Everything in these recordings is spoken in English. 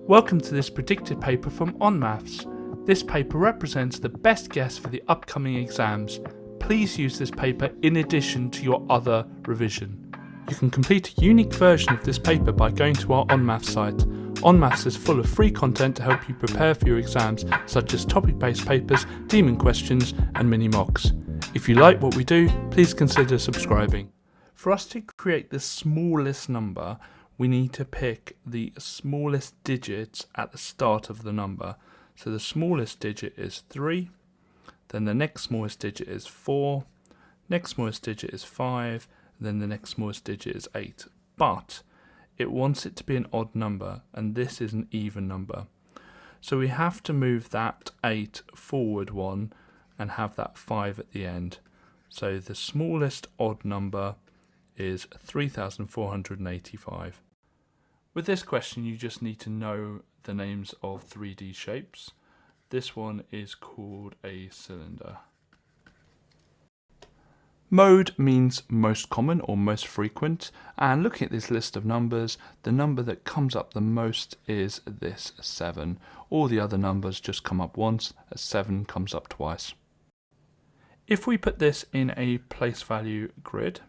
Welcome to this predicted paper from onmaths. This paper represents the best guess for the upcoming exams. Please use this paper in addition to your other revision. You can complete a unique version of this paper by going to our onmaths site. Onmaths is full of free content to help you prepare for your exams, such as topic-based papers, demon questions, and mini mocks. If you like what we do, please consider subscribing. For us to create the smallest number, we need to pick the smallest digits at the start of the number. So the smallest digit is 3, then the next smallest digit is 4, next smallest digit is 5, then the next smallest digit is 8. But it wants it to be an odd number, and this is an even number. So we have to move that 8 forward one and have that 5 at the end. So the smallest odd number is 3,485. With this question, you just need to know the names of 3D shapes. This one is called a cylinder. Mode means most common or most frequent, and looking at this list of numbers, the number that comes up the most is this 7. All the other numbers just come up once, a 7 comes up twice. If we put this in a place value grid,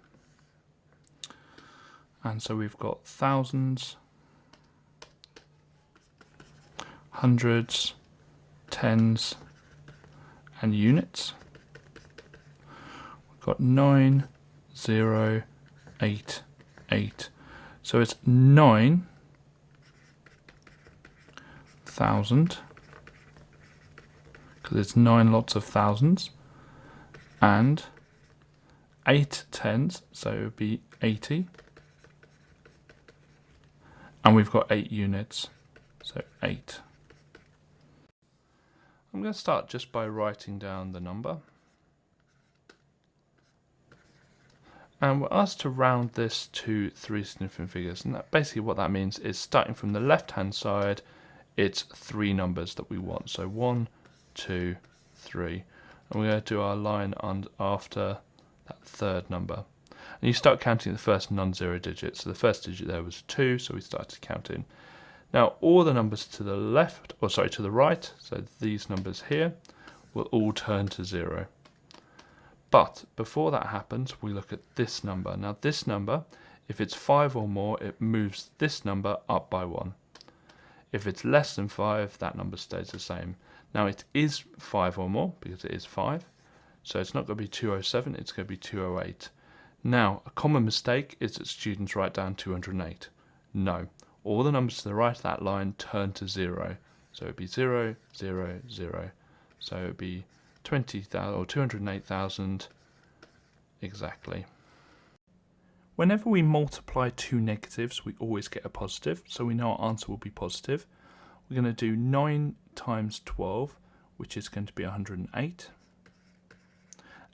and so we've got thousands, hundreds, tens, and units. We've got 9, 0, 8, 8. So it's 9,000, because it's 9 lots of thousands, and 8 tens, so it would be 80. And we've got 8 units, so 8. I'm going to start just by writing down the number. And we're asked to round this to 3 significant figures. And basically what that means is, starting from the left-hand side, it's 3 numbers that we want. So 1, 2, 3. And we're going to do our line after that third number. And you start counting the first non-zero digit. So the first digit there was 2, so we started counting. Now all the numbers to the left, or sorry, to the right, so these numbers here, will all turn to 0. But before that happens, we look at this number. Now this number, if it's 5 or more, it moves this number up by 1. If it's less than 5, that number stays the same. Now it is 5 or more, because it is 5. So it's not going to be 207, it's going to be 208. Now, a common mistake is that students write down 208. No, all the numbers to the right of that line turn to 0. So it would be 0, 0, 0. So it would be 20,000 or 208,000 exactly. Whenever we multiply two negatives, we always get a positive, so we know our answer will be positive. We're going to do 9 times 12, which is going to be 108.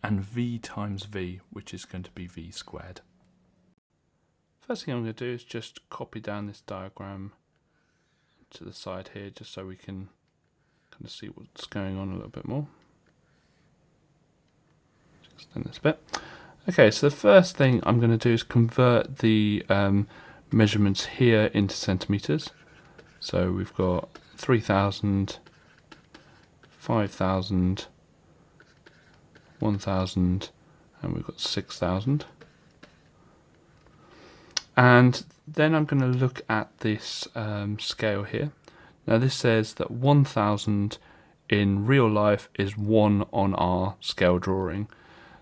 And v times v, which is going to be v squared. First thing I'm going to do is just copy down this diagram to the side here, just so we can kind of see what's going on a little bit more. Just extend this bit. Okay, so the first thing I'm going to do is convert the measurements here into centimetres. So we've got 3,000, 5,000, 1,000, and we've got 6,000. And then I'm going to look at this scale here. Now this says that 1,000 in real life is 1 on our scale drawing.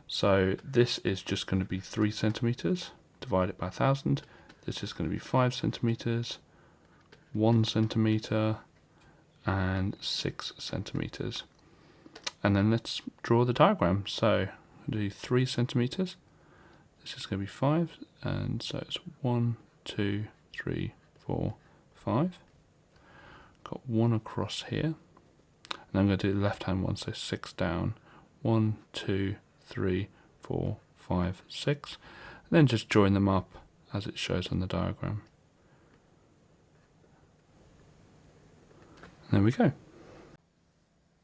So this is just going to be 3 centimetres divided by 1,000. This is going to be 5 centimetres, 1 centimetre, and 6 centimetres. And then let's draw the diagram. So I'll do 3 centimetres. This is going to be 5, and so it's 1, 2, 3, 4, 5. Got 1 across here. And I'm going to do the left hand one, so 6 down. 1, 2, 3, 4, 5, 6. And then just join them up as it shows on the diagram. And there we go.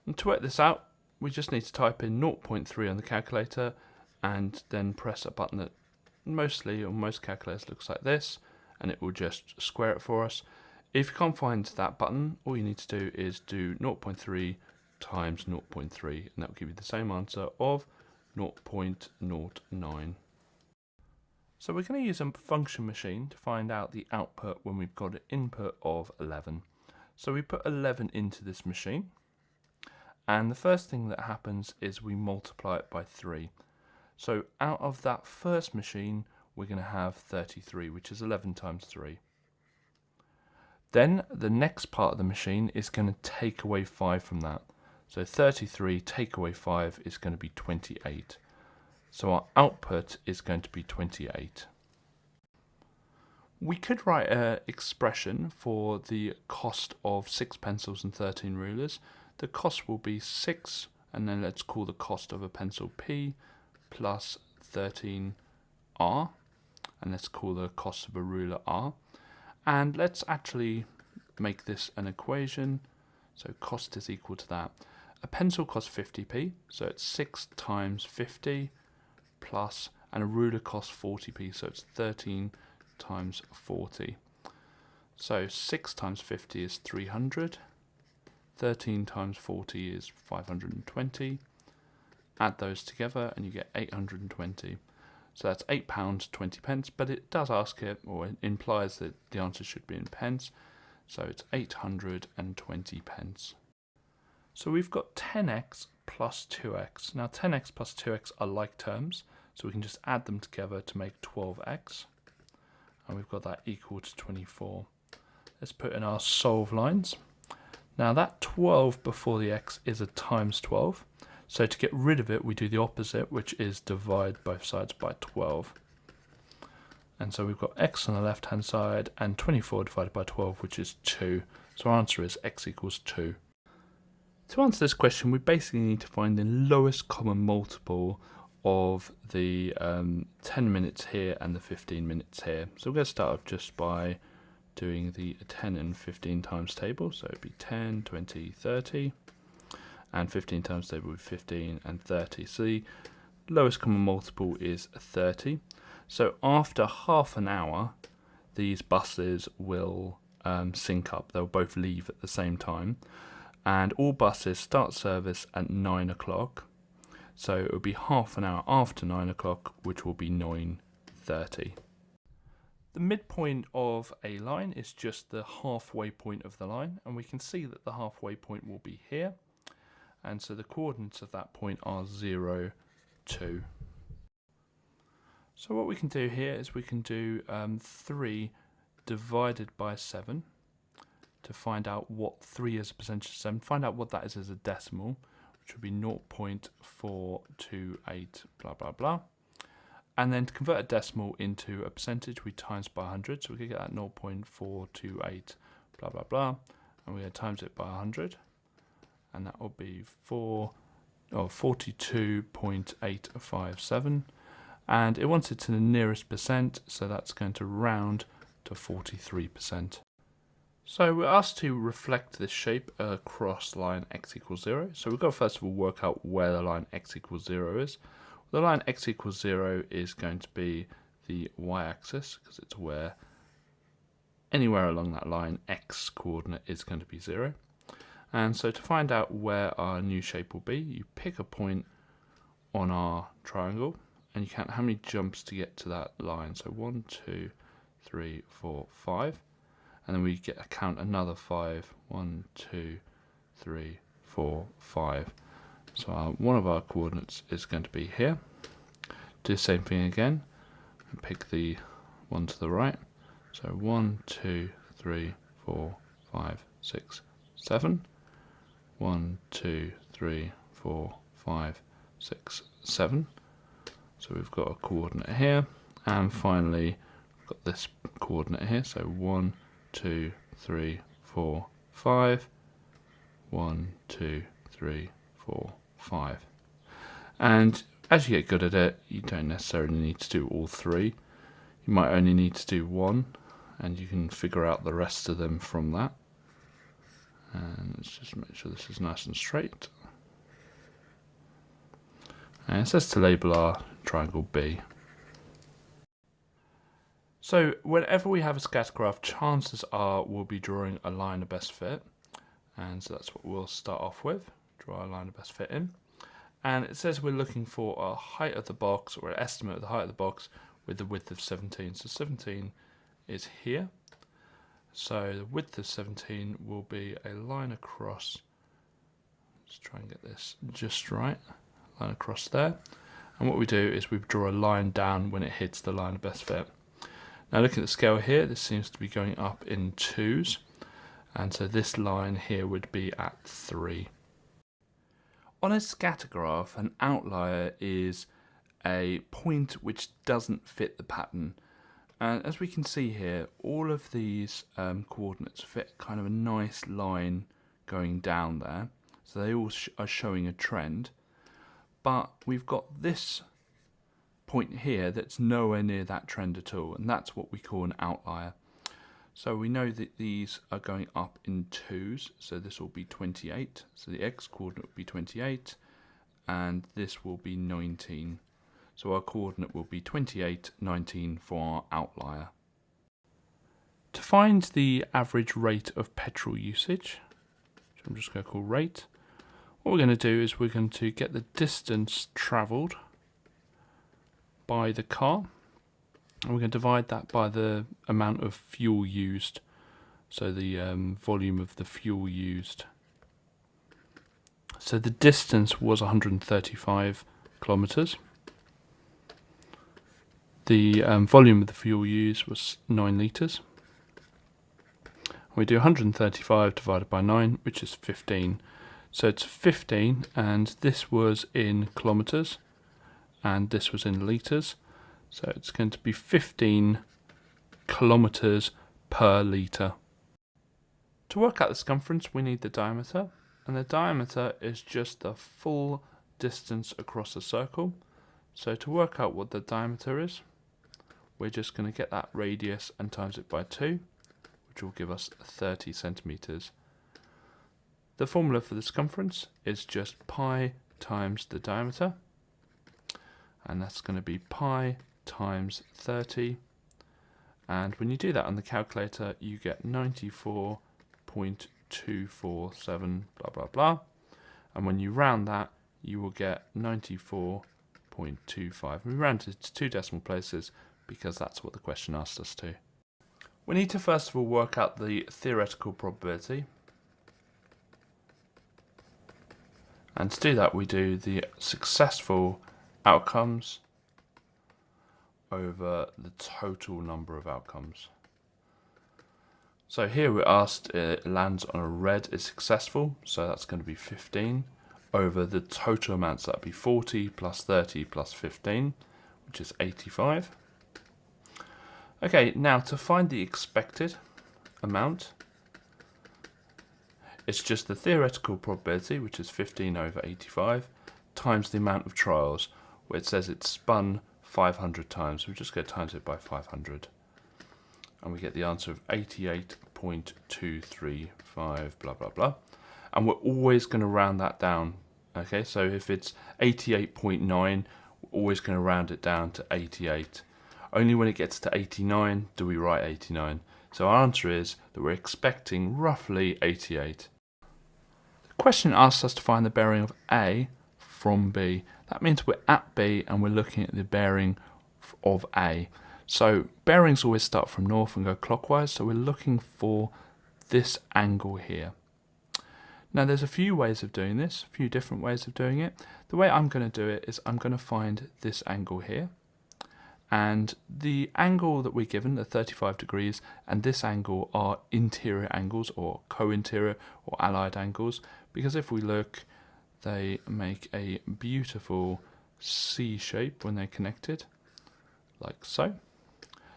And to work this out, we just need to type in 0.3 on the calculator and then press a button that mostly on most calculators looks like this, and it will just square it for us. If you can't find that button, all you need to do is do 0.3 times 0.3, and that will give you the same answer of 0.09. So we're going to use a function machine to find out the output when we've got an input of 11. So we put 11 into this machine, and the first thing that happens is we multiply it by 3. So out of that first machine, we're going to have 33, which is 11 times 3. Then the next part of the machine is going to take away 5 from that. So 33 take away 5 is going to be 28. So our output is going to be 28. We could write an expression for the cost of 6 pencils and 13 rulers. The cost will be 6, and then let's call the cost of a pencil P, plus 13R, and let's call the cost of a ruler R. And let's actually make this an equation. So cost is equal to that. A pencil costs 50p, so it's 6 times 50 plus, and a ruler costs 40p, so it's 13 times 40. So 6 times 50 is 300. 13 times 40 is 520. Add those together and you get 820. So that's £8.20, but it does ask it, or it implies that the answer should be in pence, so it's 820 pence. So we've got 10x plus 2x. Now 10x plus 2x are like terms, so we can just add them together to make 12x, and we've got that equal to 24. Let's put in our solve lines. Now that 12 before the x is a times 12. So to get rid of it, we do the opposite, which is divide both sides by 12. And so we've got x on the left-hand side and 24 divided by 12, which is 2. So our answer is x equals 2. To answer this question, we basically need to find the lowest common multiple of the 10 minutes here and the 15 minutes here. So we're going to start off just by doing the 10 and 15 times table. So it'd be 10, 20, 30. And 15 times table with 15 and 30. So the lowest common multiple is 30. So after half an hour, these buses will sync up. They'll both leave at the same time. And all buses start service at 9 o'clock. So it will be half an hour after 9 o'clock, which will be 9:30. The midpoint of a line is just the halfway point of the line. And we can see that the halfway point will be here. And so the coordinates of that point are 0, 2. So what we can do here is we can do 3 divided by 7 to find out what 3 is a percentage of 7, find out what that is as a decimal, which would be 0.428 blah blah blah. And then to convert a decimal into a percentage, we times by 100, so we can get that 0.428 blah blah blah, and we're going to times it by 100. And that will be 42.857, and it wants it to the nearest percent, so that's going to round to 43%. So we're asked to reflect this shape across line x equals 0. So we've got to first of all work out where the line x equals 0 is. The line x equals 0 is going to be the y-axis, because it's where anywhere along that line x coordinate is going to be 0. And so to find out where our new shape will be, you pick a point on our triangle and you count how many jumps to get to that line. So 1, 2, 3, 4, 5. And then we count another 5. 1, 2, 3, 4, 5. So one of our coordinates is going to be here. Do the same thing again and pick the one to the right. So 1, 2, 3, 4, 5, 6, 7. 1, 2, 3, 4, 5, 6, 7. So we've got a coordinate here, and finally we've got this coordinate here. So 1, 2, 3, 4, 5. 1, 2, 3, 4, 5. And as you get good at it, you don't necessarily need to do all 3. You might only need to do 1, and you can figure out the rest of them from that. And let's just make sure this is nice and straight. And it says to label our triangle B. So whenever we have a scatter graph, chances are we'll be drawing a line of best fit. And so that's what we'll start off with, draw a line of best fit in. And it says we're looking for a height of the box, or an estimate of the height of the box with the width of 17. So 17 is here. So the width of 17 will be a line across, let's try and get this just right, line across there. And what we do is we draw a line down when it hits the line of best fit. Now looking at the scale here, this seems to be going up in 2s. And so this line here would be at 3. On a scatter graph, an outlier is a point which doesn't fit the pattern. And as we can see here, all of these coordinates fit kind of a nice line going down there. So they all are showing a trend. But we've got this point here that's nowhere near that trend at all. And that's what we call an outlier. So we know that these are going up in 2s, so this will be 28. So the x-coordinate will be 28, and this will be 19. So our coordinate will be 28, 19 for our outlier. To find the average rate of petrol usage, which I'm just going to call rate, what we're going to do is we're going to get the distance travelled by the car. And we're going to divide that by the amount of fuel used, so the volume of the fuel used. So the distance was 135 kilometres. The volume of the fuel used was 9 litres. We do 135 divided by 9, which is 15. So it's 15, and this was in kilometres, and this was in litres. So it's going to be 15 kilometres per litre. To work out the circumference, we need the diameter, and the diameter is just the full distance across a circle. So to work out what the diameter is, we're just going to get that radius and times it by 2, which will give us 30 centimetres. The formula for the circumference is just pi times the diameter, and that's going to be pi times 30, and when you do that on the calculator you get 94.247 blah blah blah, and when you round that you will get 94.25. We rounded to 2 decimal places because that's what the question asked us to. We need to first of all work out the theoretical probability, and to do that we do the successful outcomes over the total number of outcomes. So here we're asked, it lands on a red is successful, so that's going to be 15 over the total amount, so that'd be 40 plus 30 plus 15, which is 85. Okay, now to find the expected amount, it's just the theoretical probability, which is 15 over 85, times the amount of trials, where it says it's spun 500 times. We just go times it by 500. And we get the answer of 88.235, blah, blah, blah. And we're always going to round that down. Okay, so if it's 88.9, we're always going to round it down to 88. Only when it gets to 89 do we write 89. So our answer is that we're expecting roughly 88. The question asks us to find the bearing of A from B. That means we're at B and we're looking at the bearing of A. So bearings always start from north and go clockwise, so we're looking for this angle here. Now there's a few ways of doing this, a few different ways of doing it. The way I'm going to do it is I'm going to find this angle here, and the angle that we're given, the 35 degrees, and this angle are interior angles or co-interior or allied angles, because if we look, they make a beautiful C shape when they're connected, like so.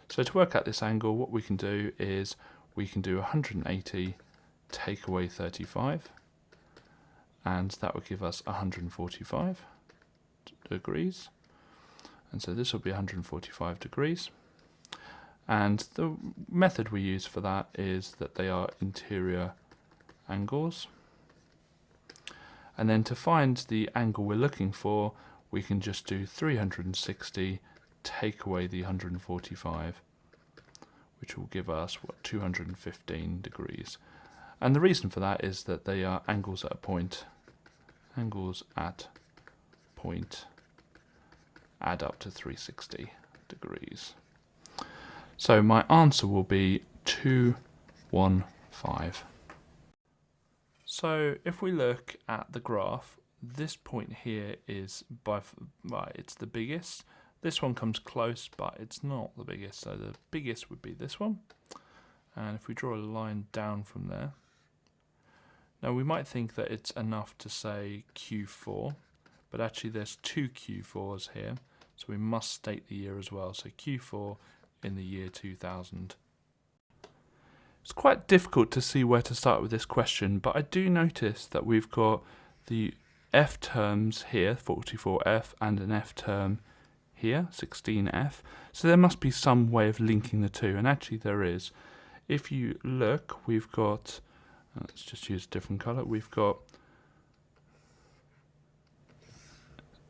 So to work out this angle, what we can do is we can do 180 take away 35, and that will give us 145 degrees. And so this will be 145 degrees. And the method we use for that is that they are interior angles. And then to find the angle we're looking for, we can just do 360, take away the 145. which will give us, 215 degrees. And the reason for that is that they are angles at a point. Angles at point add up to 360 degrees. So my answer will be 215. So if we look at the graph, this point here is it's the biggest. This one comes close, but it's not the biggest. So the biggest would be this one. And if we draw a line down from there, now we might think that it's enough to say Q4, but actually there's two Q4s here, so we must state the year as well. So Q4 in the year 2000. It's quite difficult to see where to start with this question, but I do notice that we've got the F terms here, 44F, and an F term here, 16F. So there must be some way of linking the two, and actually there is. If you look, we've got, let's just use a different colour, we've got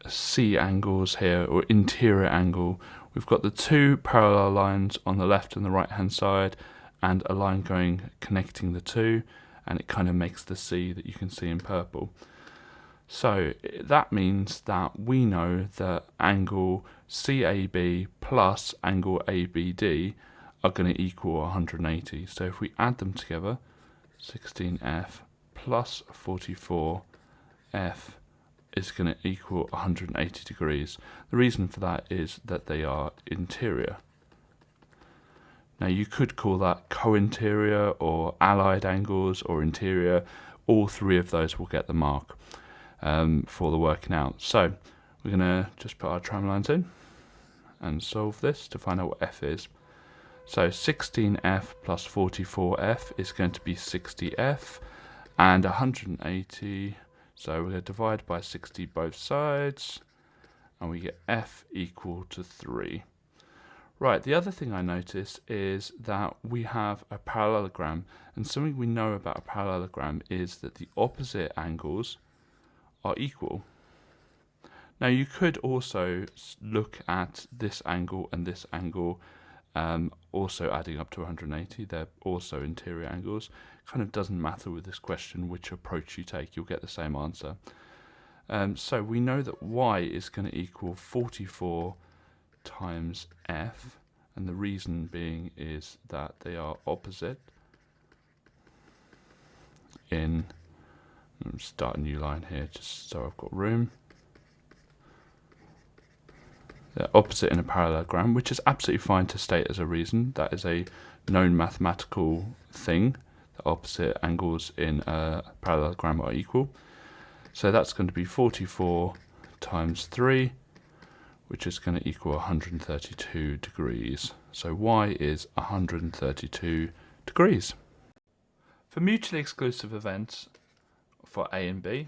C angles here, or interior angle. We've got the two parallel lines on the left and the right hand side, and a line connecting the two, and it kind of makes the C that you can see in purple. So that means that we know that angle CAB plus angle ABD are going to equal 180. So if we add them together, 16F plus 44F is going to equal 180 degrees. The reason for that is that they are interior. Now you could call that co-interior or allied angles or interior. All three of those will get the mark for the working out. So we're going to just put our tramlines in and solve this to find out what F is. So 16F plus 44F is going to be 60F, and 180, so we're going to divide by 60 both sides, and we get F equal to 3. Right, the other thing I notice is that we have a parallelogram, and something we know about a parallelogram is that the opposite angles are equal. Now you could also look at this angle and this angle also adding up to 180. They're also interior angles. Kind of doesn't matter with this question which approach you take, you'll get the same answer. So we know that y is going to equal 44 times f, and the reason being is that they are opposite in, let's start a new line here just so I've got room. They're opposite in a parallelogram, which is absolutely fine to state as a reason. That is a known mathematical thing. The opposite angles in a parallelogram are equal. So that's going to be 44 times 3, which is going to equal 132 degrees. So y is 132 degrees. For mutually exclusive events for A and B,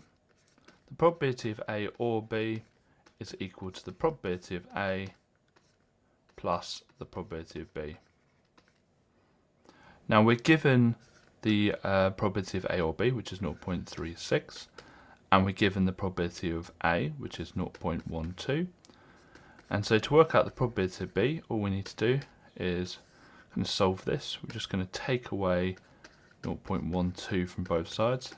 the probability of A or B is equal to the probability of A plus the probability of B. Now we're given the probability of A or B, which is 0.36, and we're given the probability of A, which is 0.12. And so to work out the probability of B, all we need to do is going to solve this. We're just going to take away 0.12 from both sides,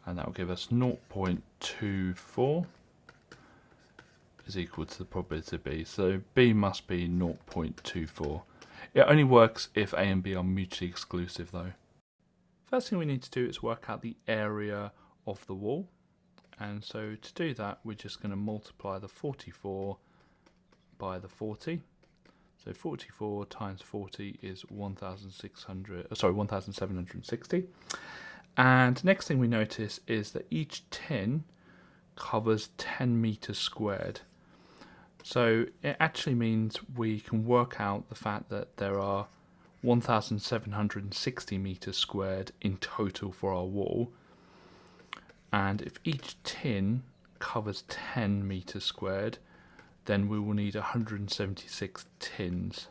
and that will give us 0.24 is equal to the probability of B. So B must be 0.24. It only works if A and B are mutually exclusive though. First thing we need to do is work out the area of the wall. And so to do that, we're just going to multiply the 44 by the 40. So 44 times 40 is 1,760. And next thing we notice is that each tin covers 10 meters squared. So it actually means we can work out the fact that there are 1,760 meters squared in total for our wall. And if each tin covers 10 meters squared, then we will need 176 tins.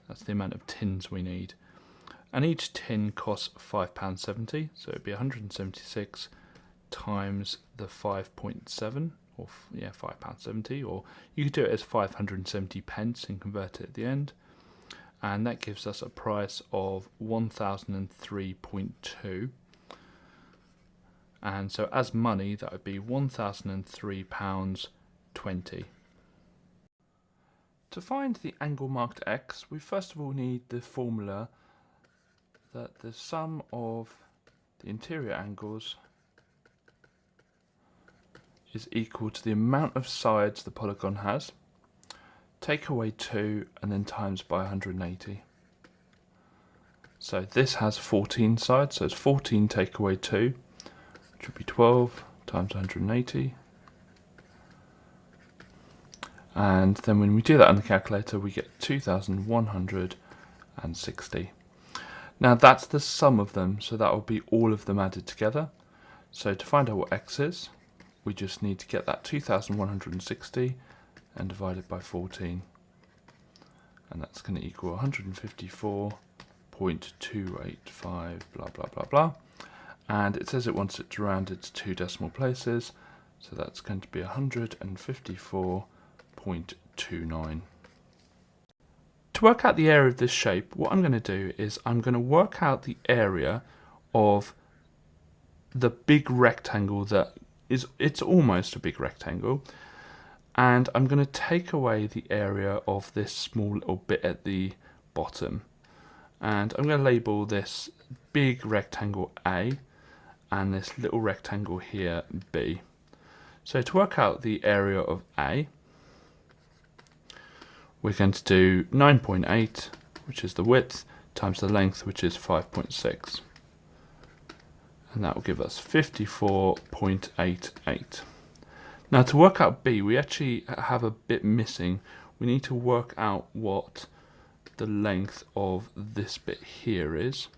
That's the amount of tins we need. And each tin costs £5.70, so it'd be 176 times the 5.7, or £5.70, or you could do it as 570 pence and convert it at the end. and that gives us a price of 1003.2. And so as money, that would be £1,003.20. To find the angle marked x, we first of all need the formula that the sum of the interior angles is equal to the amount of sides the polygon has, take away 2 and then times by 180. So this has 14 sides, so it's 14 take away 2, which would be 12 times 180. And then when we do that on the calculator, we get 2,160. Now that's the sum of them, so that will be all of them added together. So to find out what x is, we just need to get that 2,160 and divide it by 14. And that's going to equal 154.285 blah blah blah blah. And it says it wants it to round it to 2 decimal places, so that's going to be 154.29. To work out the area of this shape, what I'm going to do is I'm going to work out the area of the big rectangle that is, it's almost a big rectangle, and I'm going to take away the area of this small little bit at the bottom, and I'm going to label this big rectangle A and this little rectangle here B. So to work out the area of A, we're going to do 9.8, which is the width, times the length, which is 5.6. And that will give us 54.88. Now to work out B, we actually have a bit missing. We need to work out what the length of this bit here is.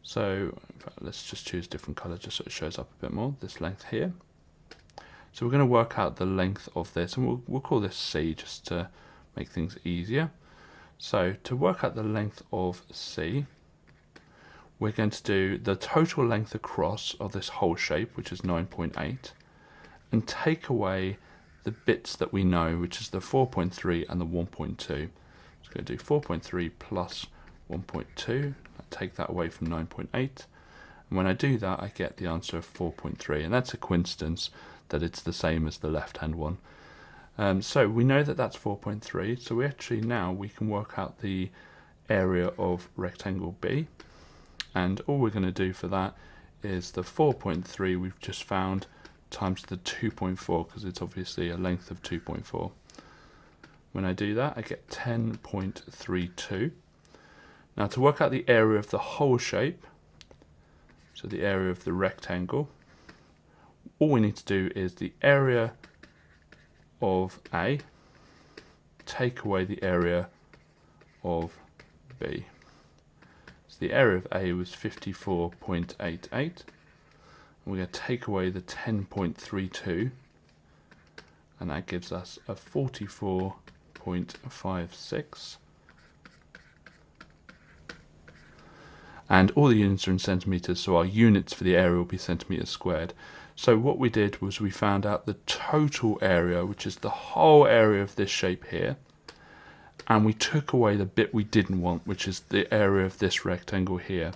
So in fact, let's just choose a different colour just so it shows up a bit more, this length here. So we're going to work out the length of this, and we'll call this C just to make things easier. So to work out the length of C, we're going to do the total length across of this whole shape, which is 9.8, and take away the bits that we know, which is the 4.3 and the 1.2. So we're going to do 4.3 plus 1.2, take that away from 9.8, and when I do that I get the answer of 4.3, and that's a coincidence that it's the same as the left hand one. So we know that that's 4.3, so we can work out the area of rectangle B, and all we're going to do for that is the 4.3 we've just found times the 2.4, because it's obviously a length of 2.4. When I do that I get 10.32. Now to work out the area of the whole shape, so the area of the rectangle, all we need to do is the area of A take away the area of B. So the area of A was 54.88, and we're going to take away the 10.32, and that gives us a 44.56. And all the units are in centimetres, so our units for the area will be centimetres squared. So what we did was we found out the total area, which is the whole area of this shape here, and we took away the bit we didn't want, which is the area of this rectangle here.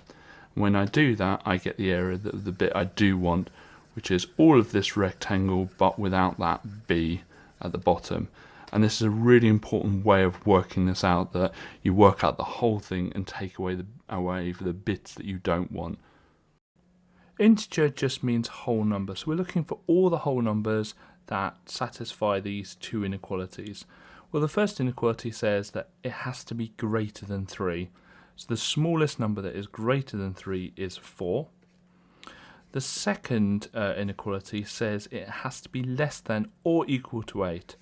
When I do that, I get the area of the bit I do want, which is all of this rectangle but without that B at the bottom. And this is a really important way of working this out, that you work out the whole thing and take away the bits that you don't want. Integer just means whole number, so we're looking for all the whole numbers that satisfy these two inequalities. Well, the first inequality says that it has to be greater than 3. So the smallest number that is greater than 3 is 4. The second inequality says it has to be less than or equal to 8.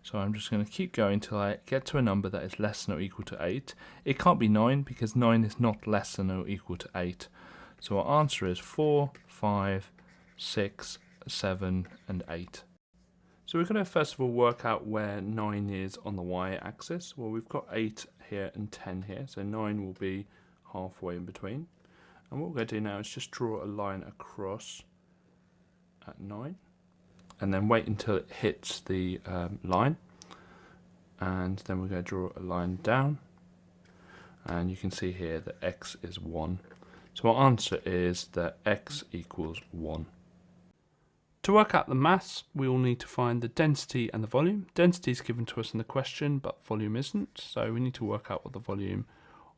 So I'm just going to keep going until I get to a number that is less than or equal to 8. It can't be 9 because 9 is not less than or equal to 8. So our answer is 4, 5, 6, 7 and 8. So we're going to first of all work out where 9 is on the y-axis. Well, we've got 8 here and 10 here, so 9 will be halfway in between. And what we're going to do now is just draw a line across at 9, and then wait until it hits the line, and then we're going to draw a line down, and you can see here that x is 1. So our answer is that x equals 1. To work out the mass, we will need to find the density and the volume. Density is given to us in the question, but volume isn't, so we need to work out what the volume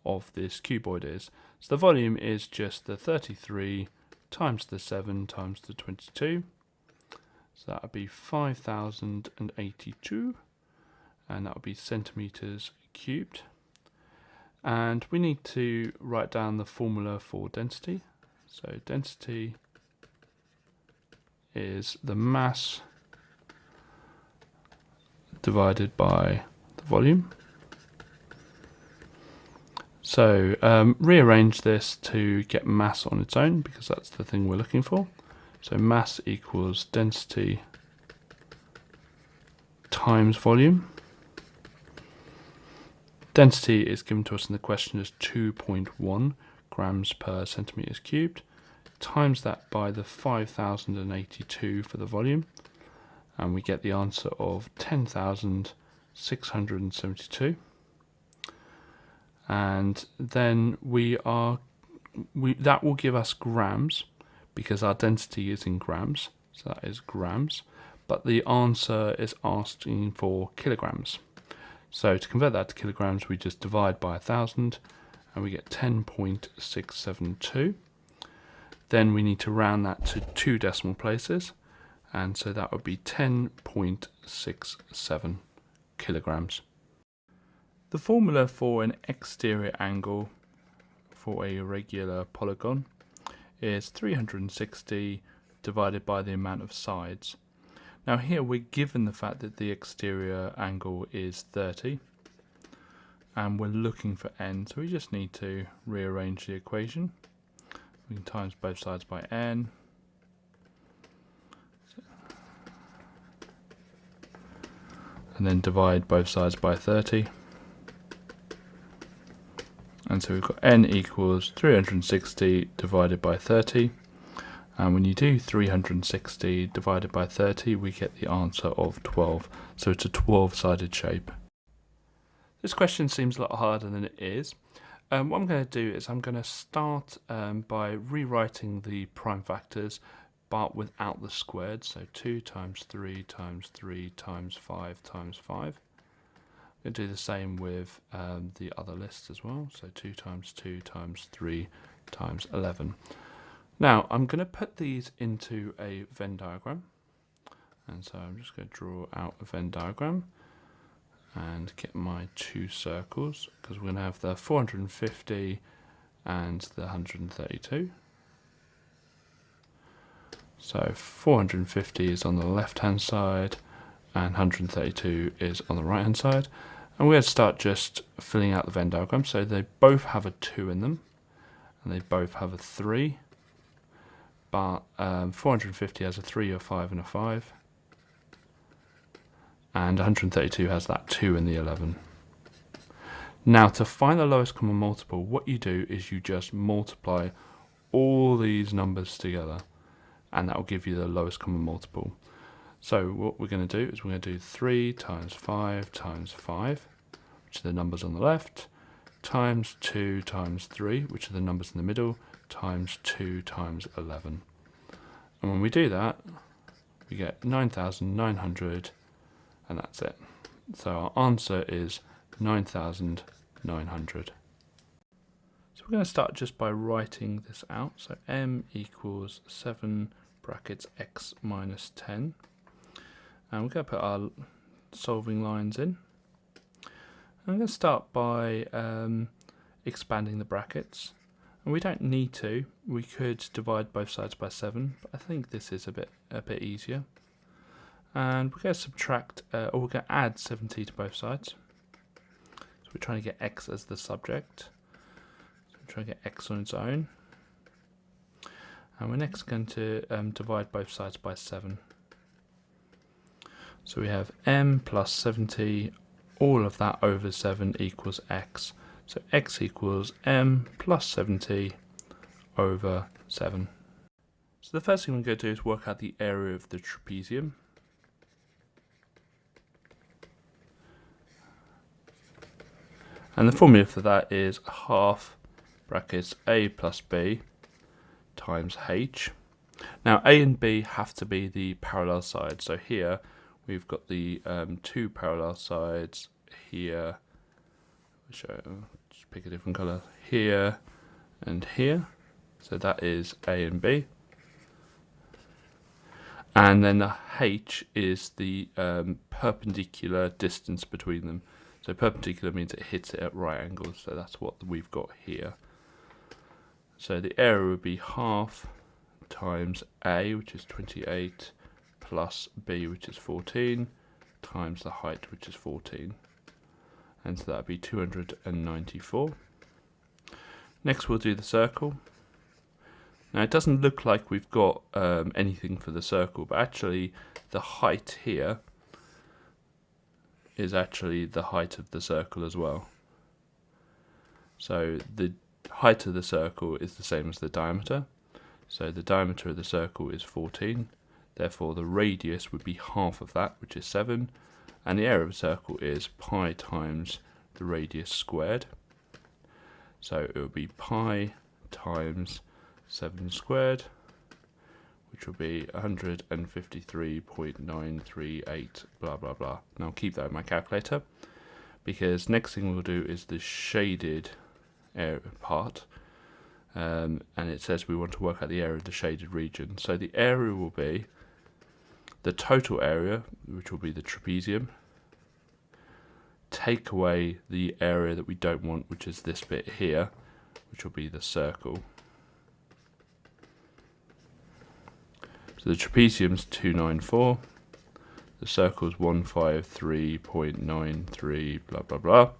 of this cuboid is. So the volume is just the 33 times the 7 times the 22. So that would be 5,082, and that would be centimetres cubed. And we need to write down the formula for density. So density is the mass divided by the volume. So rearrange this to get mass on its own, because that's the thing we're looking for. So mass equals density times volume. Density is given to us in the question as 2.1 grams per centimetres cubed. Times that by the 5,082 for the volume, and we get the answer of 10,672. And then that will give us grams, because our density is in grams, so that is grams, but the answer is asking for kilograms. So to convert that to kilograms, we just divide by 1,000 and we get 10.672. Then we need to round that to 2 decimal places, and so that would be 10.67 kilograms. The formula for an exterior angle for a regular polygon is 360 divided by the amount of sides. Now here we're given the fact that the exterior angle is 30, and we're looking for n, so we just need to rearrange the equation. We can times both sides by n. And then divide both sides by 30. And so we've got n equals 360 divided by 30. And when you do 360 divided by 30, we get the answer of 12. So it's a 12-sided shape. This question seems a lot harder than it is. What I'm going to do is I'm going to start by rewriting the prime factors, but without the squared. So 2 times 3 times 3 times 5 times 5. I'm going to do the same with the other list as well. So 2 times 2 times 3 times 11. Now I'm going to put these into a Venn diagram. And so I'm just going to draw out a Venn diagram and get my 2 circles, because we're going to have the 450 and the 132. So 450 is on the left hand side and 132 is on the right hand side. And we're going to start just filling out the Venn diagram. So they both have a 2 in them and they both have a 3, but 450 has a 3, a 5 and a 5. And 132 has that 2 and the 11. Now to find the lowest common multiple, what you do is you just multiply all these numbers together, and that will give you the lowest common multiple. So what we're going to do is we're going to do 3 times 5 times 5, which are the numbers on the left, times 2 times 3, which are the numbers in the middle, times 2 times 11. And when we do that, we get 9,900, and that's it. So our answer is 9,900. So we're going to start just by writing this out. So m equals 7 brackets x minus 10. And we're going to put our solving lines in. I'm going to start by expanding the brackets. And we don't need to. We could divide both sides by 7, but I think this is a bit easier. And we're going to subtract, or we're going to add 70 to both sides. So we're trying to get x as the subject. So we're trying to get x on its own. And we're next going to divide both sides by 7. So we have m plus 70, all of that over 7 equals x. So x equals m plus 70 over 7. So the first thing we're going to do is work out the area of the trapezium. And the formula for that is half brackets a plus b times h. Now a and b have to be the parallel sides. So here we've got the two parallel sides here. Just pick a different colour. Here and here. So that is a and b. And then the h is the perpendicular distance between them. So perpendicular means it hits it at right angles, so that's what we've got here. So the area would be half times A, which is 28, plus B, which is 14, times the height, which is 14. And so that would be 294. Next we'll do the circle. Now it doesn't look like we've got anything for the circle, but actually the height here is actually the height of the circle as well. So the height of the circle is the same as the diameter. So the diameter of the circle is 14. Therefore the radius would be half of that, which is 7. And the area of a circle is pi times the radius squared. So it would be pi times 7 squared, which will be 153.938 blah blah blah. Now I'll keep that in my calculator, because next thing we'll do is the shaded area part, and it says we want to work out the area of the shaded region. So the area will be the total area, which will be the trapezium, take away the area that we don't want, which is this bit here, which will be the circle. So the trapezium is 294, the circle is 153.93 blah blah blah,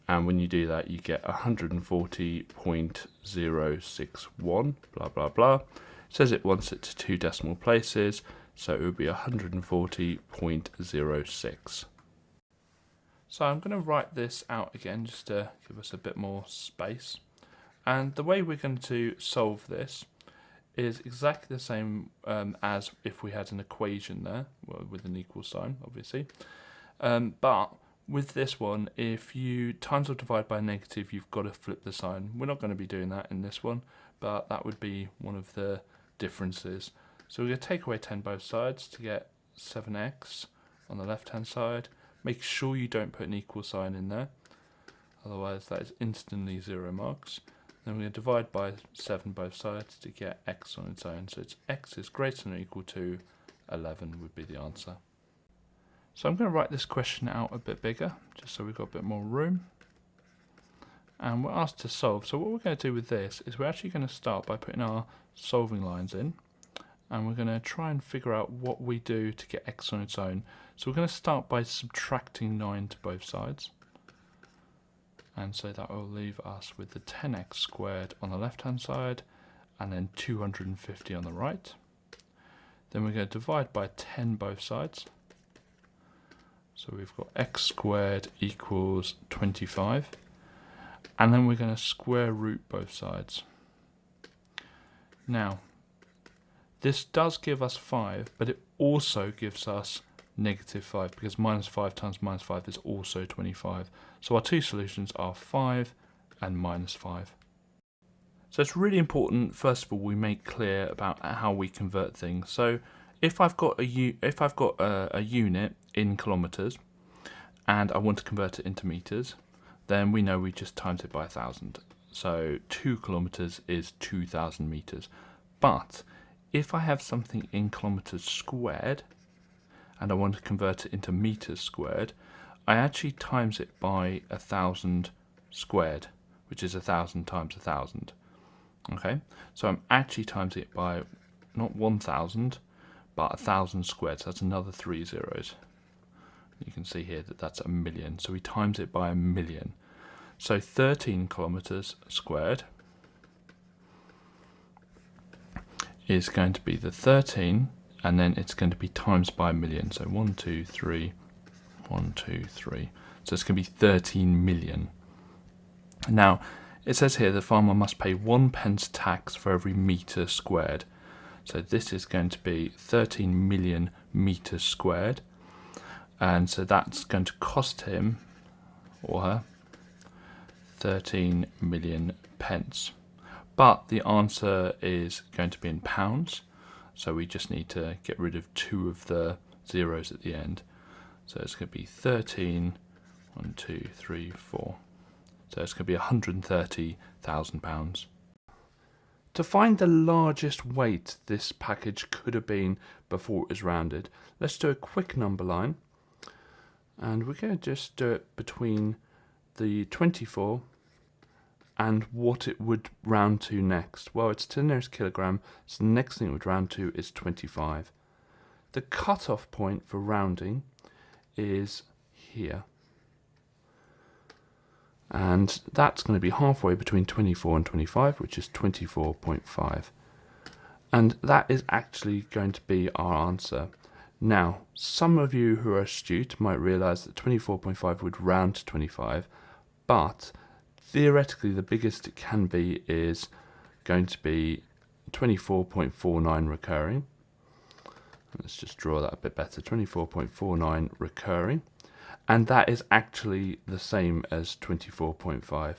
and when you do that you get 140.061 blah blah blah. It says it wants it to 2 decimal places, so it would be 140.06. So I'm going to write this out again just to give us a bit more space, and the way we're going to solve this is exactly the same as if we had an equation there, well, with an equal sign, obviously. But with this one, if you times or divide by a negative, you've got to flip the sign. We're not going to be doing that in this one, but that would be one of the differences. So we're going to take away 10 both sides to get 7x on the left-hand side. Make sure you don't put an equal sign in there, otherwise that is instantly 0 marks. Then we're going to divide by 7 both sides to get x on its own. So it's x is greater than or equal to 11 would be the answer. So I'm going to write this question out a bit bigger, just so we've got a bit more room. And we're asked to solve. So what we're going to do with this is we're actually going to start by putting our solving lines in. And we're going to try and figure out what we do to get x on its own. So we're going to start by subtracting 9 to both sides. And so that will leave us with the 10x squared on the left hand side and then 250 on the right. Then we're going to divide by 10 both sides. So we've got x squared equals 25. And then we're going to square root both sides. Now, this does give us 5, but it also gives us -5, because -5 times -5 is also 25. So our two solutions are 5 and -5. So it's really important, first of all, we make clear about how we convert things. So if I've got a unit in kilometers and I want to convert it into meters, then we know we just times it by 1,000. So 2 kilometers is 2,000 meters. But if I have something in kilometers squared and I want to convert it into meters squared, I actually times it by 1,000 squared, which is 1,000 times 1,000. Okay, so I'm actually timesing it by not 1,000, but 1,000 squared. So that's another 3 zeros. You can see here that that's a million. So we times it by 1,000,000. So 13 kilometers squared is going to be the 13, and then it's going to be times by 1,000,000. So 1, 2, 3, 1, 2, 3. So it's going to be 13 million. Now, it says here the farmer must pay 1 pence tax for every metre squared. So this is going to be 13 million metres squared. And so that's going to cost him or her 13 million pence. But the answer is going to be in pounds, so we just need to get rid of 2 of the zeros at the end. So it's going to be 13, 1, 2, 3, 4. So it's going to be £130,000. To find the largest weight this package could have been before it was rounded, let's do a quick number line. And we're going to just do it between the 24 and what it would round to next. Well, it's to the nearest kilogram, so the next thing it would round to is 25. The cutoff point for rounding is here. And that's going to be halfway between 24 and 25, which is 24.5. And that is actually going to be our answer. Now, some of you who are astute might realise that 24.5 would round to 25, but theoretically the biggest it can be is going to be 24.49 recurring. Let's just draw that a bit better, 24.49 recurring. And that is actually the same as 24.5.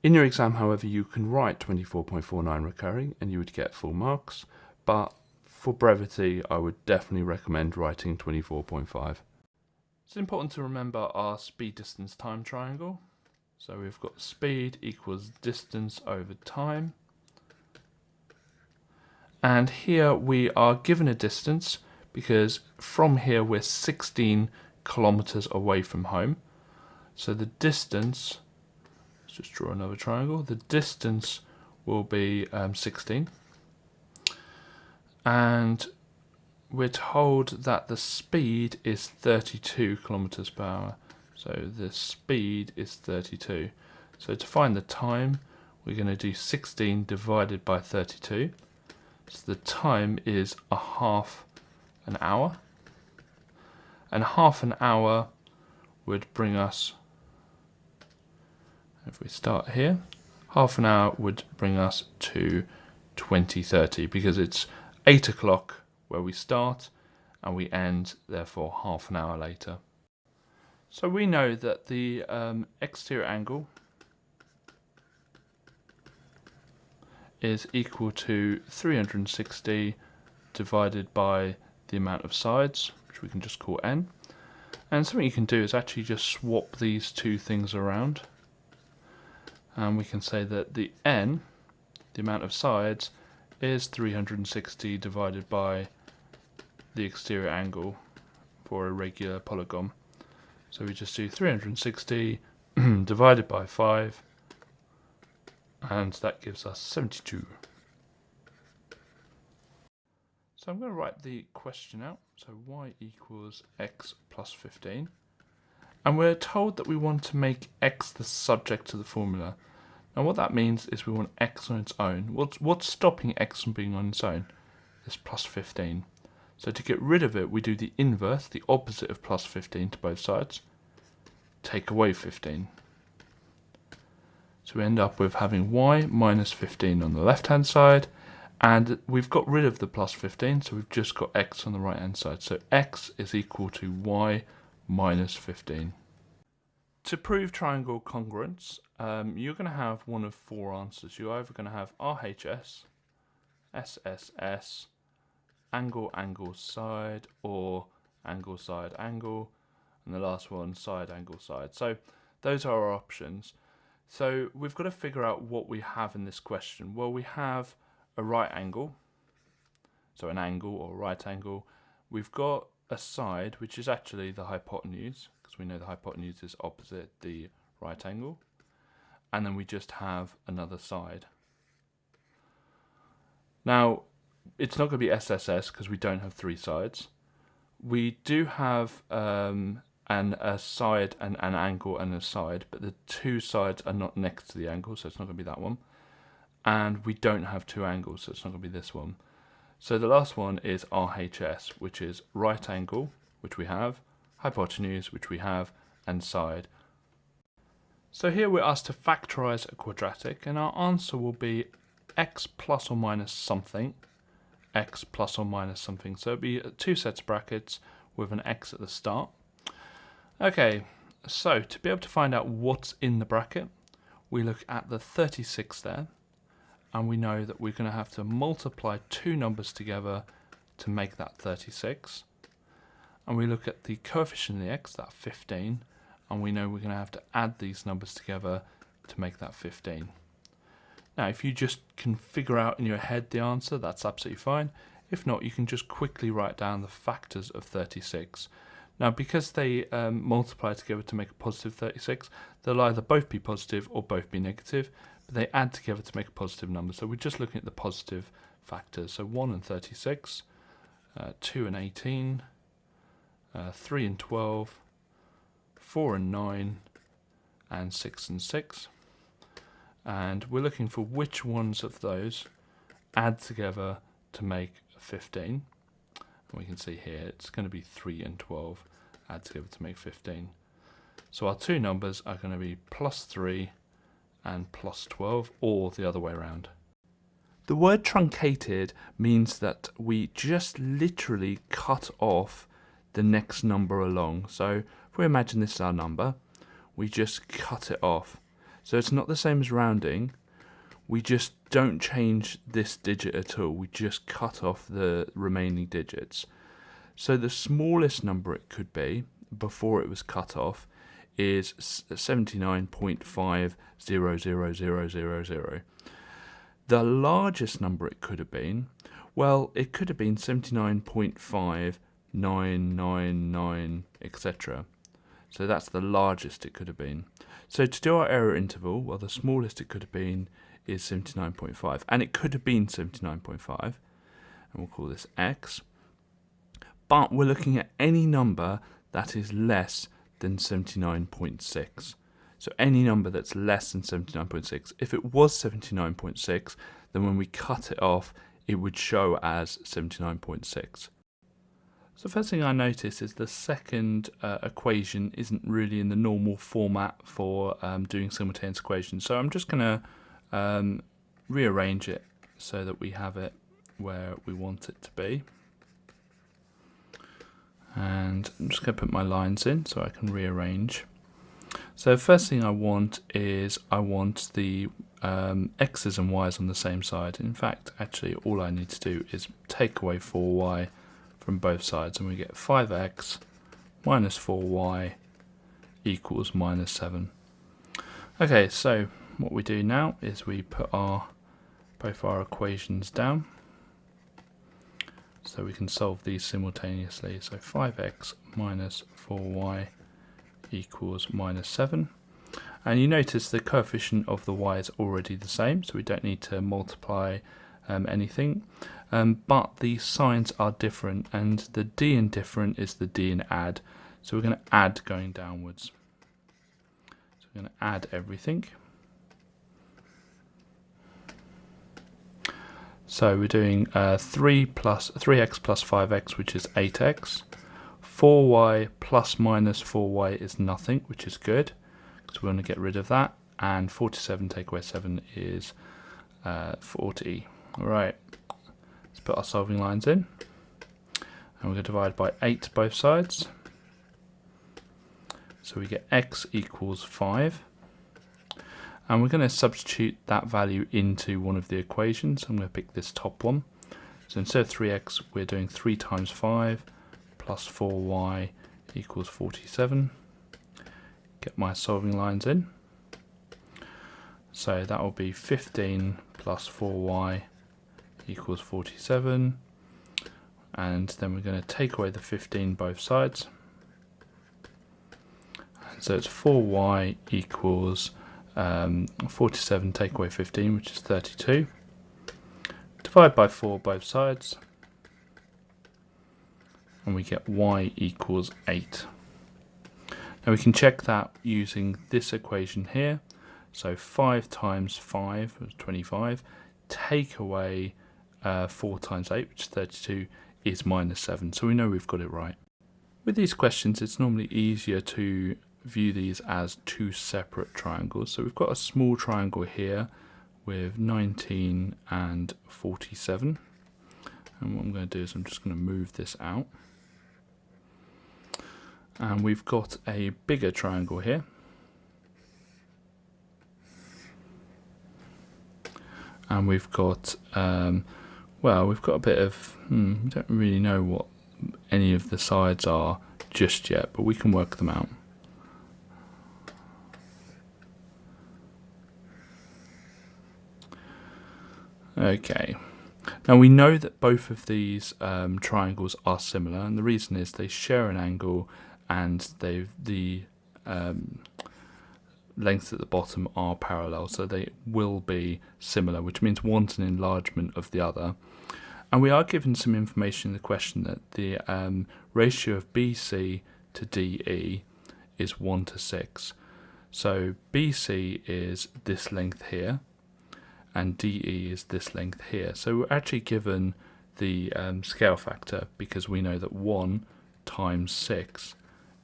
In your exam, however, you can write 24.49 recurring and you would get full marks, but for brevity, I would definitely recommend writing 24.5. It's important to remember our speed, distance, time triangle. So we've got speed equals distance over time. And here we are given a distance because from here we're 16 kilometers away from home. So the distance, let's just draw another triangle, the distance will be 16. And we're told that the speed is 32 kilometers per hour. So the speed is 32. So to find the time, we're going to do 16 divided by 32. So the time is a half an hour. And half an hour would bring us, if we start here, half an hour would bring us to 2030 because it's 8 o'clock where we start and we end therefore half an hour later. So we know that the exterior angle is equal to 360 divided by the amount of sides, which we can just call n. And something you can do is actually just swap these two things around. And we can say that the n, the amount of sides, is 360 divided by the exterior angle for a regular polygon. So we just do 360 divided by 5, and that gives us 72. So I'm going to write the question out. So y equals x plus 15. And we're told that we want to make x the subject to the formula. Now what that means is we want x on its own. What's stopping x from being on its own? This plus 15. So to get rid of it, we do the inverse, the opposite of plus 15 to both sides. Take away 15. So we end up with having y minus 15 on the left-hand side, and we've got rid of the plus 15, so we've just got x on the right-hand side. So x is equal to y minus 15. To prove triangle congruence, you're going to have one of 4 answers. You're either going to have RHS, SSS, angle, angle, side, or angle, side, angle, and the last one, side, angle, side. So those are our options. So we've got to figure out what we have in this question. Well, we have a right angle, so an angle or right angle. We've got a side, which is actually the hypotenuse, because we know the hypotenuse is opposite the right angle. And then we just have another side. Now, it's not going to be SSS because we don't have 3 sides. We do have a side and an angle and a side, but the 2 sides are not next to the angle, so it's not going to be that one. And we don't have 2 angles, so it's not going to be this one. So the last one is RHS, which is right angle, which we have, hypotenuse, which we have, and side. So here we're asked to factorise a quadratic, and our answer will be x plus or minus something, x plus or minus something. So it'll be 2 sets of brackets with an x at the start. Okay, so to be able to find out what's in the bracket, we look at the 36 there, and we know that we're going to have to multiply two numbers together to make that 36. And we look at the coefficient of the x, that 15, and we know we're going to have to add these numbers together to make that 15. Now, if you just can figure out in your head the answer, that's absolutely fine. If not, you can just quickly write down the factors of 36. Now, because they multiply together to make a positive 36, they'll either both be positive or both be negative, but they add together to make a positive number. So we're just looking at the positive factors. So 1 and 36, 2 and 18, 3 and 12, 4 and 9, and 6 and 6. And we're looking for which ones of those add together to make 15. And we can see here it's going to be 3 and 12 add together to make 15. So our two numbers are going to be plus 3 and plus 12, or the other way around. The word truncated means that we just literally cut off the next number along. So if we imagine this is our number, we just cut it off. So it's not the same as rounding. We just don't change this digit at all. We just cut off the remaining digits. So the smallest number it could be before it was cut off is 79.500000. The largest number it could have been, well, it could have been 79.5999, etc. So that's the largest it could have been. So to do our error interval, well, the smallest it could have been is 79.5, and it could have been 79.5, and we'll call this x. But we're looking at any number that is less than 79.6. So any number that's less than 79.6. If it was 79.6, then when we cut it off, it would show as 79.6. So the first thing I notice is the second equation isn't really in the normal format for doing simultaneous equations. So I'm just going to rearrange it so that we have it where we want it to be. And I'm just going to put my lines in so I can rearrange. So the first thing I want is the x's and y's on the same side. In fact, actually all I need to do is take away 4y from both sides, and we get 5x minus 4y equals minus 7. Okay, so what we do now is we put both our equations down so we can solve these simultaneously. So 5x minus 4y equals minus 7. And you notice the coefficient of the y is already the same, so we don't need to multiply anything. But the signs are different, and the d in different is the d in add. So we're going to add going downwards. So we're going to add everything. So we're doing 3x plus 5x, which is 8x. 4y plus minus 4y is nothing, which is good, because we want to get rid of that. And 47 take away 7 is 40. All right, let's put our solving lines in. And we're going to divide by 8 both sides. So we get x equals 5. And we're going to substitute that value into one of the equations. I'm going to pick this top one. So instead of 3x, we're doing 3 times 5 plus 4y equals 47. Get my solving lines in. So that will be 15 plus 4y equals 47. And then we're going to take away the 15 both sides. And so it's 4y equals 47 take away 15, which is 32. Divide by 4 both sides, and we get y equals 8. Now we can check that using this equation here. So 5 times 5 is 25. Take away 4 times 8, which is 32, is minus 7. So we know we've got it right. With these questions, it's normally easier to view these as two separate triangles. So we've got a small triangle here with 19 and 47. And what I'm going to do is I'm just going to move this out. And we've got a bigger triangle here and we've got, well, we've got a bit of, we don't really know what any of the sides are just yet, but we can work them out. Okay, now we know that both of these triangles are similar, and the reason is they share an angle and the lengths at the bottom are parallel, so they will be similar, which means one's an enlargement of the other. And we are given some information in the question that the ratio of BC to DE is 1 to 6. So BC is this length here, and DE is this length here. So we're actually given the scale factor because we know that 1 times 6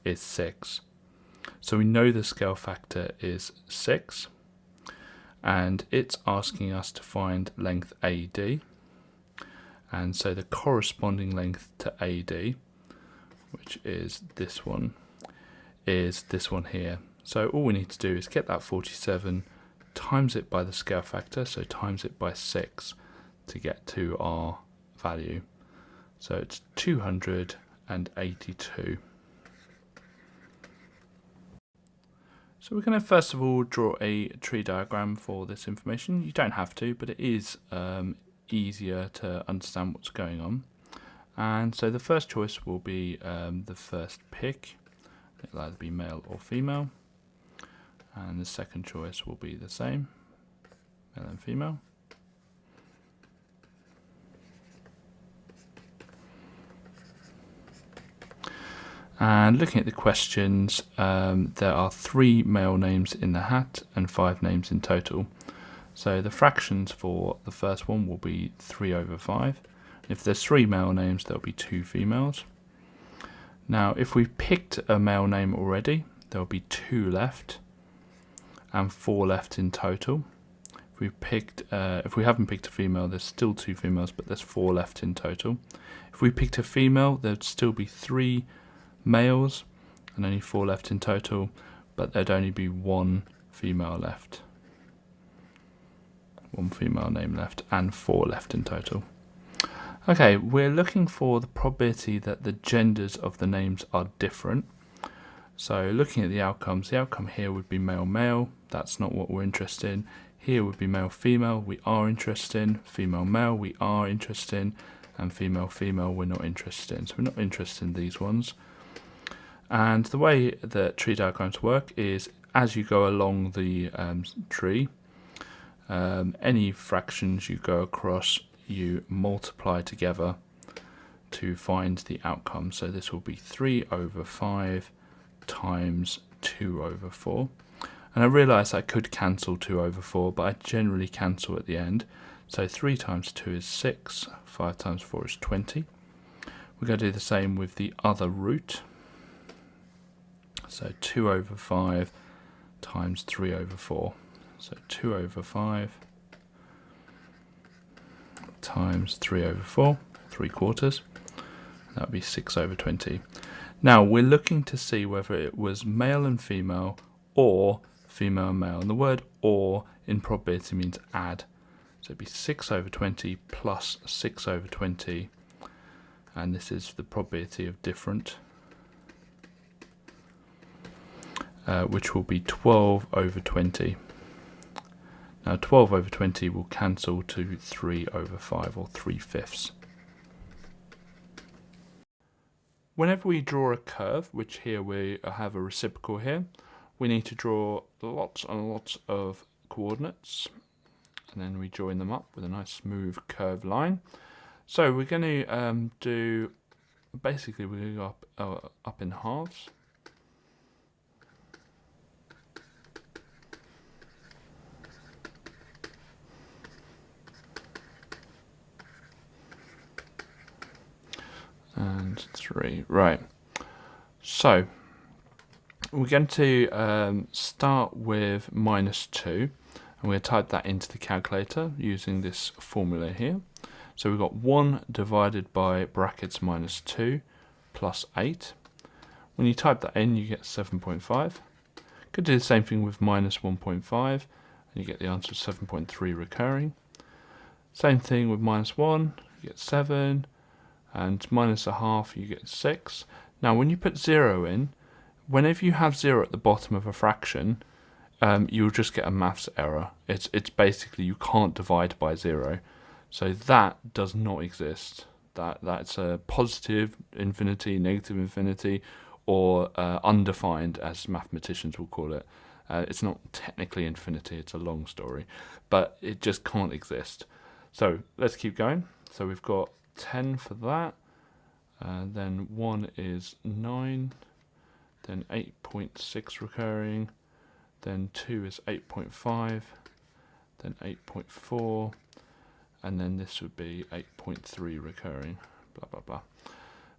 is 6. So we know the scale factor is 6, and it's asking us to find length AD. And so the corresponding length to AD, which is this one here. So all we need to do is get that 47, times it by the scale factor, so times it by 6 to get to our value. So it's 282. So we're going to first of all draw a tree diagram for this information. You don't have to, but it is easier to understand what's going on. And so the first choice will be the first pick. It'll either be male or female. And the second choice will be the same, male and female. And looking at the questions, there are 3 male names in the hat and 5 names in total. So the fractions for the first one will be 3 over 5. If there's 3 male names, there'll be 2 females. Now, if we've picked a male name already, there'll be 2 left and 4 left in total. If we haven't picked a female, there's still 2 females, but there's 4 left in total. If we picked a female, there'd still be 3 males and only 4 left in total, but there'd only be 1 female left. 1 female name left and 4 left in total. Okay, we're looking for the probability that the genders of the names are different. So looking at the outcomes, the outcome here would be male-male. That's not what we're interested in. Here would be male-female, we are interested in. Female-male, we are interested in. And female-female, we're not interested in. So we're not interested in these ones. And the way that tree diagrams work is as you go along the tree, any fractions you go across, you multiply together to find the outcome. So this will be 3 over 5 times 2 over 4. And I realise I could cancel 2 over 4, but I generally cancel at the end. So 3 times 2 is 6, 5 times 4 is 20. We're going to do the same with the other root. So 2 over 5 times 3 over 4. So 2 over 5 times 3 over 4, 3/4. That would be 6 over 20. Now we're looking to see whether it was male and female or female and male. And the word or in probability means add. So it'd be 6 over 20 plus 6 over 20. And this is the probability of different, which will be 12 over 20. Now 12 over 20 will cancel to 3 over 5, or 3/5. Whenever we draw a curve, which here we have a reciprocal here, we need to draw lots and lots of coordinates, and then we join them up with a nice smooth curved line. So we're going to do, basically we're going to go up in halves. And 3, right. So we're going to start with -2, and we're going to type that into the calculator using this formula here. So we've got 1 divided by brackets -2 plus 8. When you type that in, you get 7.5. Could do the same thing with -1.5, and you get the answer of 7.3 recurring. Same thing with -1, you get 7, and -1/2, you get 6. Now, when you put 0 in, whenever you have 0 at the bottom of a fraction, you'll just get a maths error. It's basically you can't divide by 0. So that does not exist. That's a positive infinity, negative infinity, or undefined, as mathematicians will call it. It's not technically infinity, it's a long story, but it just can't exist. So let's keep going. So we've got 10 for that, then 1 is 9, then 8.6 recurring, then 2 is 8.5, then 8.4, and then this would be 8.3 recurring, blah blah blah.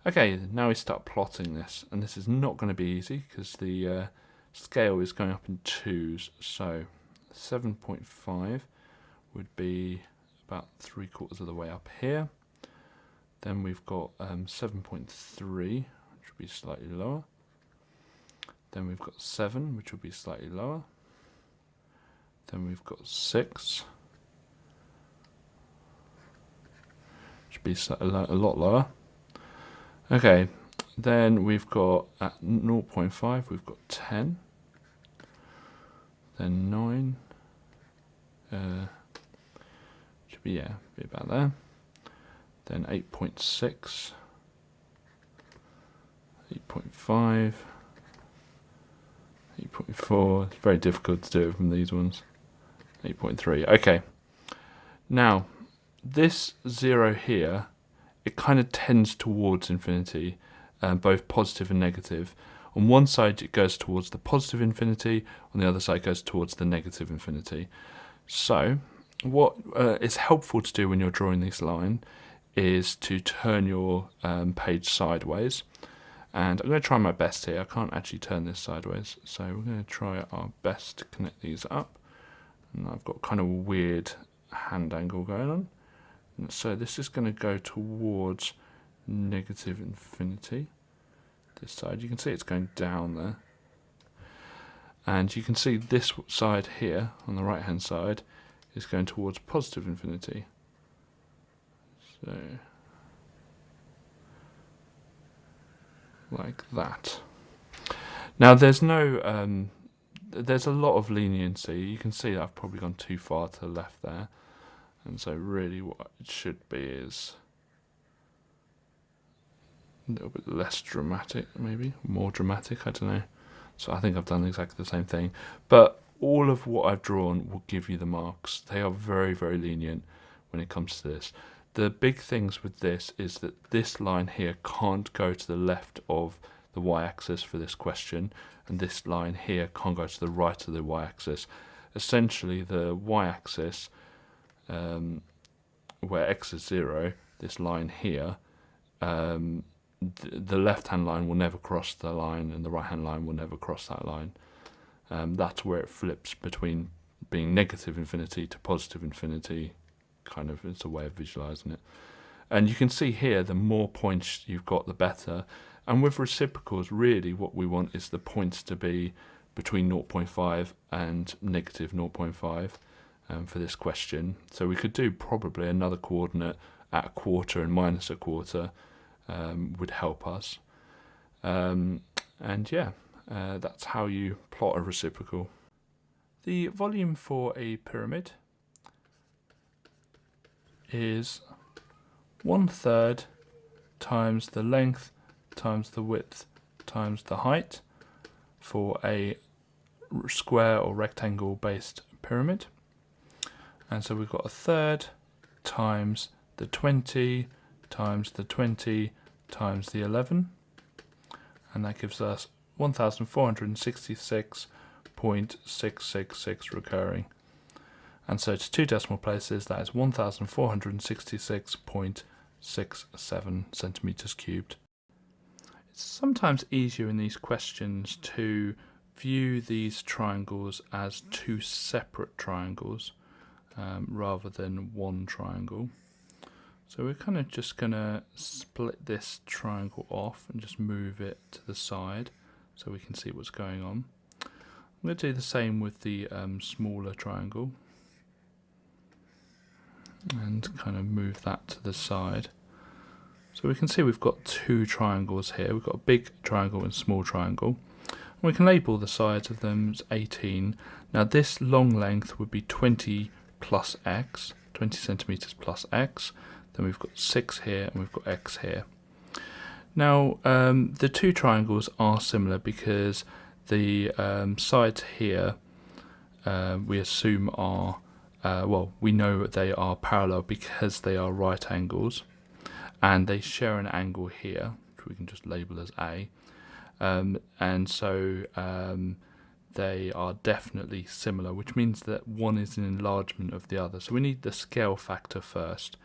Okay, now we start plotting this, and this is not going to be easy because the scale is going up in 2s. So 7.5 would be about 3/4 of the way up here. Then we've got 7.3, which would be slightly lower. Then we've got 7, which would be slightly lower. Then we've got 6, which would be a lot lower. Okay, then we've got at 0.5, we've got 10, then 9, should be, yeah, be about there, then 8.6, 8.5, 8.4, it's very difficult to do it from these ones, 8.3, okay. Now, this 0 here, it kind of tends towards infinity, both positive and negative. On one side it goes towards the positive infinity, on the other side it goes towards the negative infinity. So what is helpful to do when you're drawing this line is to turn your page sideways. And I'm going to try my best here. I can't actually turn this sideways, so we're going to try our best to connect these up. And I've got kind of a weird hand angle going on. So this is going to go towards negative infinity. This side, you can see it's going down there. And you can see this side here, on the right hand side, is going towards positive infinity. So, like that. Now there's no, there's a lot of leniency. You can see that I've probably gone too far to the left there. And so really what it should be is a little bit less dramatic, maybe, more dramatic, I don't know. So I think I've done exactly the same thing. But all of what I've drawn will give you the marks. They are very, very lenient when it comes to this. The big things with this is that this line here can't go to the left of the y-axis for this question, and this line here can't go to the right of the y-axis. Essentially, the y-axis, where x is 0, this line here, the left-hand line will never cross the line, and the right-hand line will never cross that line. That's where it flips between being negative infinity to positive infinity. Kind of, it's a way of visualizing it. And you can see here, the more points you've got, the better. And with reciprocals, really what we want is the points to be between 0.5 and negative 0.5 for this question. So we could do probably another coordinate at a quarter and minus a quarter would help us. And yeah, that's how you plot a reciprocal. The volume for a pyramid is 1/3 times the length times the width times the height for a square or rectangle based pyramid. And so we've got 1/3 times the 20 times the 20 times the 11, and that gives us 1466.666 recurring. And so to 2 decimal places, that is 1466.67 centimeters cubed. It's sometimes easier in these questions to view these triangles as 2 separate triangles rather than one triangle. So we're kind of just going to split this triangle off and just move it to the side so we can see what's going on. I'm going to do the same with the smaller triangle. and kind of move that to the side. So we can see we've got two triangles here. We've got a big triangle and small triangle. And we can label the sides of them as 18. Now this long length would be 20 plus x, 20 centimeters plus x. Then we've got 6 here and we've got x here. Now the two triangles are similar because the sides here we assume are, well, we know they are parallel because they are right angles, and they share an angle here, which we can just label as A, and so they are definitely similar, which means that one is an enlargement of the other. So we need the scale factor first.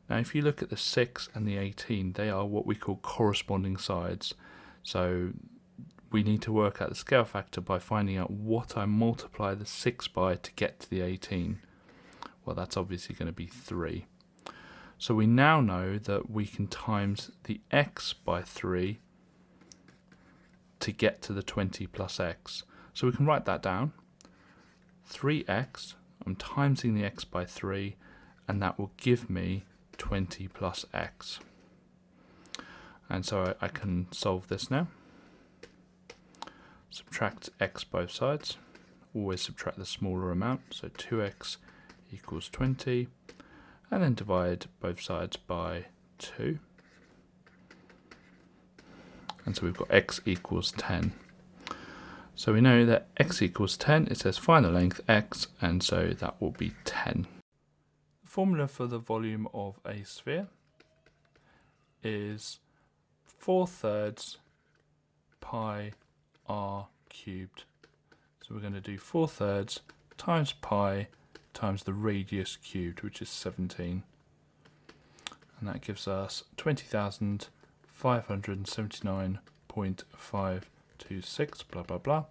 Now if you look at the 6 and the 18, they are what we call corresponding sides. So we need to work out the scale factor by finding out what I multiply the 6 by to get to the 18. Well, that's obviously going to be 3. So we now know that we can times the x by 3 to get to the 20 plus x. So we can write that down. 3x, I'm timesing the x by 3, and that will give me 20 plus x. And so I can solve this now. Subtract x both sides. Always subtract the smaller amount, so 2x equals 20. And then divide both sides by 2. And so we've got x equals 10. So we know that x equals 10, it says find the length x, and so that will be 10. The formula for the volume of a sphere is 4/3 pi r cubed. So we're going to do 4/3 times pi times the radius cubed, which is 17, and that gives us 20,579.526 blah blah blah.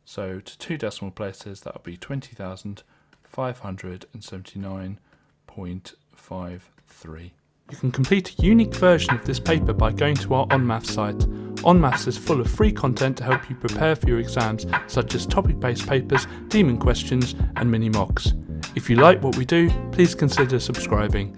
So to 2 decimal places that would be 20,579.53. You can complete a unique version of this paper by going to our onmaths site. onmaths is full of free content to help you prepare for your exams, such as topic-based papers, demon questions and mini mocks. If you like what we do, please consider subscribing.